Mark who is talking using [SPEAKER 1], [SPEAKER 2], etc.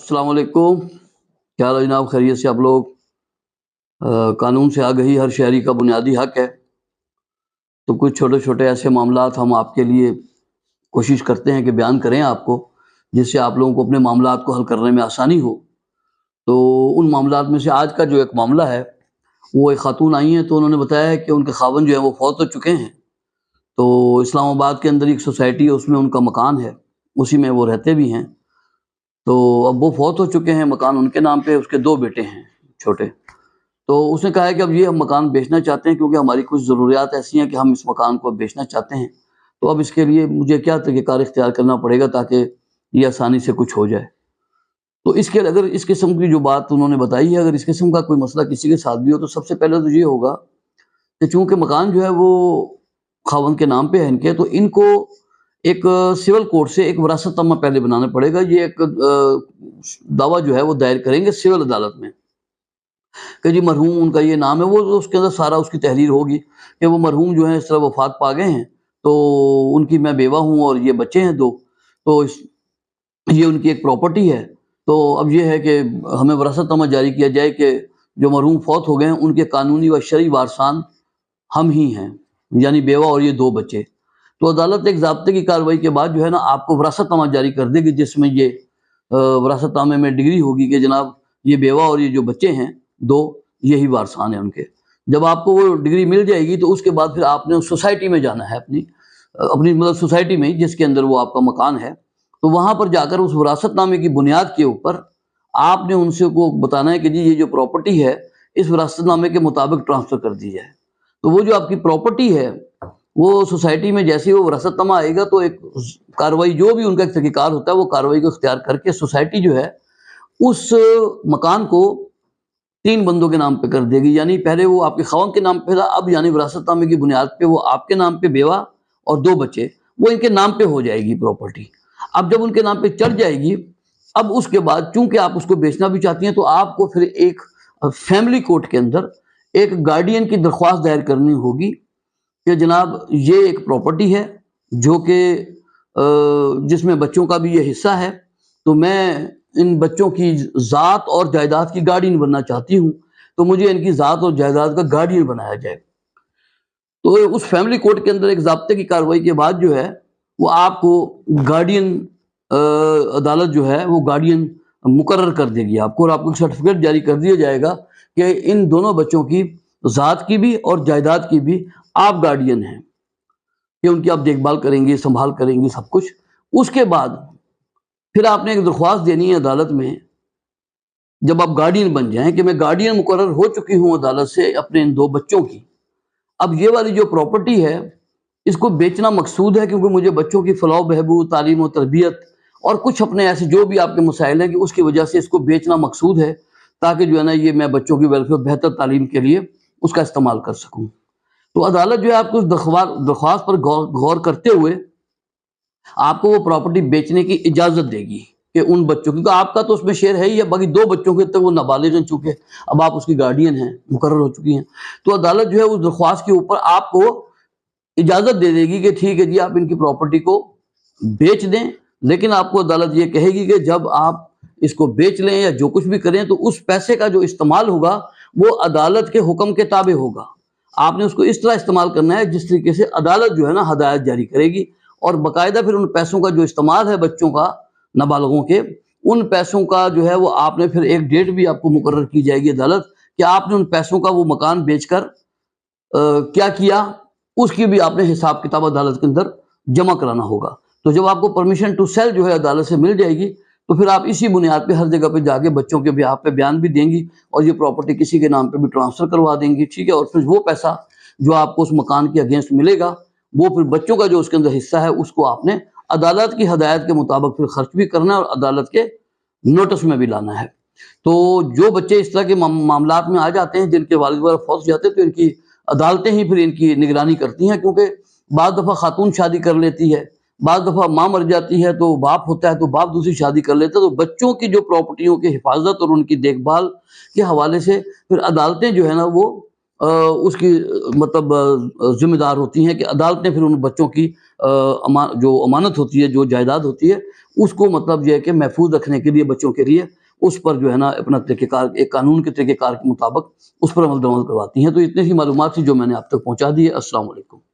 [SPEAKER 1] السلام علیکم، کیا حال ہے جناب؟ خیریت سے آپ لوگ؟ قانون سے آگہی ہر شہری کا بنیادی حق ہے، تو کچھ چھوٹے چھوٹے ایسے معاملات ہم آپ کے لیے کوشش کرتے ہیں کہ بیان کریں آپ کو، جس سے آپ لوگوں کو اپنے معاملات کو حل کرنے میں آسانی ہو۔ تو ان معاملات میں سے آج کا جو ایک معاملہ ہے، وہ ایک خاتون آئی ہیں، تو انہوں نے بتایا ہے کہ ان کے خاوند جو ہے وہ فوت ہو چکے ہیں۔ تو اسلام آباد کے اندر ایک سوسائٹی ہے، اس میں ان کا مکان ہے، اسی میں وہ رہتے بھی ہیں۔ تو اب وہ فوت ہو چکے ہیں، مکان ان کے نام پہ، اس کے 2 بیٹے ہیں چھوٹے۔ تو اس نے کہا ہے کہ اب یہ ہم مکان بیچنا چاہتے ہیں، کیونکہ ہماری کچھ ضروریات ایسی ہیں کہ ہم اس مکان کو بیچنا چاہتے ہیں۔ تو اب اس کے لیے مجھے کیا طریقہ کار اختیار کرنا پڑے گا تاکہ یہ آسانی سے کچھ ہو جائے۔ تو اس کے اگر اس قسم کی جو بات انہوں نے بتائی ہے، اگر اس قسم کا کوئی مسئلہ کسی کے ساتھ بھی ہو، تو سب سے پہلے تو یہ ہوگا کہ چونکہ مکان جو ہے وہ خاوند کے نام پہ ہے ان کے، تو ان کو ایک سول کورٹ سے ایک وراثت نامہ پہلے بنانا پڑے گا۔ یہ ایک دعویٰ جو ہے وہ دائر کریں گے سول عدالت میں کہ جی مرحوم ان کا یہ نام ہے، وہ اس کے اندر سارا اس کی تحریر ہوگی کہ وہ مرحوم جو ہیں اس طرح وفات پا گئے ہیں، تو ان کی میں بیوہ ہوں اور یہ بچے ہیں 2، تو یہ ان کی ایک پراپرٹی ہے۔ تو اب یہ ہے کہ ہمیں وراثت نامہ جاری کیا جائے کہ جو مرحوم فوت ہو گئے ہیں ان کے قانونی و شرعی وارثان ہم ہی ہیں، یعنی بیوہ اور یہ 2 بچے۔ تو عدالت ایک ضابطے کی کارروائی کے بعد جو ہے نا آپ کو وراثت نامہ جاری کر دے گی، جس میں یہ وراثت نامے میں ڈگری ہوگی کہ جناب یہ بیوہ اور یہ جو بچے ہیں 2 یہی وارثان ہیں ان کے۔ جب آپ کو وہ ڈگری مل جائے گی تو اس کے بعد پھر آپ نے سوسائٹی میں جانا ہے، اپنی مطلب سوسائٹی میں جس کے اندر وہ آپ کا مکان ہے، تو وہاں پر جا کر اس وراثت نامے کی بنیاد کے اوپر آپ نے ان سے کو بتانا ہے کہ جی یہ جو پراپرٹی ہے اس وراثت نامے کے مطابق ٹرانسفر کر دی جائے۔ تو وہ جو آپ کی پراپرٹی ہے وہ سوسائٹی میں جیسے وہ وراثت نامہ آئے گا تو ایک کارروائی جو بھی ان کا ایک طریقہ کار ہوتا ہے وہ کارروائی کو اختیار کر کے سوسائٹی جو ہے اس مکان کو 3 بندوں کے نام پہ کر دے گی، یعنی پہلے وہ آپ کے خاوند کے نام پہ تھا، اب یعنی وراثت نامے کی بنیاد پہ وہ آپ کے نام پہ بیوہ اور 2 بچے وہ ان کے نام پہ ہو جائے گی پراپرٹی۔ اب جب ان کے نام پہ چڑھ جائے گی، اب اس کے بعد چونکہ آپ اس کو بیچنا بھی چاہتی ہیں تو آپ کو پھر ایک فیملی کورٹ کے اندر ایک گارڈین کی درخواست دائر کرنی ہوگی کہ جناب یہ ایک پراپرٹی ہے جو کہ جس میں بچوں کا بھی یہ حصہ ہے، تو میں ان بچوں کی ذات اور جائیداد کی گارڈین بننا چاہتی ہوں، تو مجھے ان کی ذات اور جائیداد کا گارڈین بنایا جائے۔ تو اس فیملی کورٹ کے اندر ایک ضابطے کی کارروائی کے بعد جو ہے وہ آپ کو گارڈین عدالت جو ہے وہ گارڈین مقرر کر دے گی آپ کو، اور آپ کو سرٹیفکیٹ جاری کر دیا جائے گا کہ ان دونوں بچوں کی ذات کی بھی اور جائیداد کی بھی آپ گارڈین ہیں، کہ ان کی آپ دیکھ بھال کریں گے، سنبھال کریں گے سب کچھ۔ اس کے بعد پھر آپ نے ایک درخواست دینی ہے عدالت میں، جب آپ گارڈین بن جائیں کہ میں گارڈین مقرر ہو چکی ہوں عدالت سے اپنے ان 2 بچوں کی، اب یہ والی جو پراپرٹی ہے اس کو بیچنا مقصود ہے کیونکہ مجھے بچوں کی فلاح و بہبود، تعلیم و تربیت اور کچھ اپنے ایسے جو بھی آپ کے مسائل ہیں کہ اس کی وجہ سے اس کو بیچنا مقصود ہے، تاکہ جو ہے نا یہ میں بچوں کی ویلفیئر بہتر تعلیم کے لیے اس کا استعمال کر سکوں۔ تو عدالت جو ہے آپ کو اس درخواست پر غور کرتے ہوئے آپ کو وہ پراپرٹی بیچنے کی اجازت دے گی کہ ان بچوں، کیونکہ آپ کا تو اس میں شیئر ہے ہی ہے، باقی 2 بچوں کے تک وہ نابالغ ہیں، چونکہ اب آپ اس کی گارڈین ہیں، مقرر ہو چکی ہیں، تو عدالت جو ہے اس درخواست کے اوپر آپ کو اجازت دے دے گی کہ ٹھیک ہے جی آپ ان کی پراپرٹی کو بیچ دیں، لیکن آپ کو عدالت یہ کہے گی کہ جب آپ اس کو بیچ لیں یا جو کچھ بھی کریں تو اس پیسے کا جو استعمال ہوگا وہ عدالت کے حکم کے تابع ہوگا۔ آپ نے اس کو اس طرح استعمال کرنا ہے جس طریقے سے عدالت جو ہے نا ہدایت جاری کرے گی، اور باقاعدہ پھر ان پیسوں کا جو استعمال ہے بچوں کا، نابالغوں کے، ان پیسوں کا جو ہے وہ آپ نے پھر ایک ڈیٹ بھی آپ کو مقرر کی جائے گی عدالت کہ آپ نے ان پیسوں کا وہ مکان بیچ کر کیا کیا، اس کی بھی آپ نے حساب کتاب عدالت کے اندر جمع کرانا ہوگا۔ تو جب آپ کو پرمیشن ٹو سیل جو ہے عدالت سے مل جائے گی تو پھر آپ اسی بنیاد پہ ہر جگہ پہ جا کے بچوں کے بیہاف پہ بیان بھی دیں گی اور یہ پراپرٹی کسی کے نام پہ بھی ٹرانسفر کروا دیں گی، ٹھیک ہے، اور پھر وہ پیسہ جو آپ کو اس مکان کے اگینسٹ ملے گا وہ پھر بچوں کا جو اس کے اندر حصہ ہے اس کو آپ نے عدالت کی ہدایت کے مطابق پھر خرچ بھی کرنا ہے اور عدالت کے نوٹس میں بھی لانا ہے۔ تو جو بچے اس طرح کے معاملات میں آ جاتے ہیں جن کے والد وغیرہ فوت جاتے ہیں تو ان کی عدالتیں ہی پھر ان کی نگرانی کرتی ہیں، کیونکہ بعض دفعہ خاتون شادی کر لیتی ہے، بعض دفعہ ماں مر جاتی ہے تو باپ ہوتا ہے تو باپ دوسری شادی کر لیتا ہے، تو بچوں کی جو پراپرٹیوں کی حفاظت اور ان کی دیکھ بھال کے حوالے سے پھر عدالتیں جو ہے نا وہ اس کی مطلب ذمہ دار ہوتی ہیں کہ عدالتیں پھر ان بچوں کی جو امانت ہوتی ہے، جو جائیداد ہوتی ہے، اس کو مطلب یہ ہے کہ محفوظ رکھنے کے لیے بچوں کے لیے اس پر جو ہے نا اپنا طریقہ کار، ایک قانون کے طریقہ کار کے مطابق اس پر عمل درآمد کرواتی ہیں۔ تو اتنی سی معلومات تھی جو میں نے آپ تک پہنچا دی ہے۔ السلام علیکم۔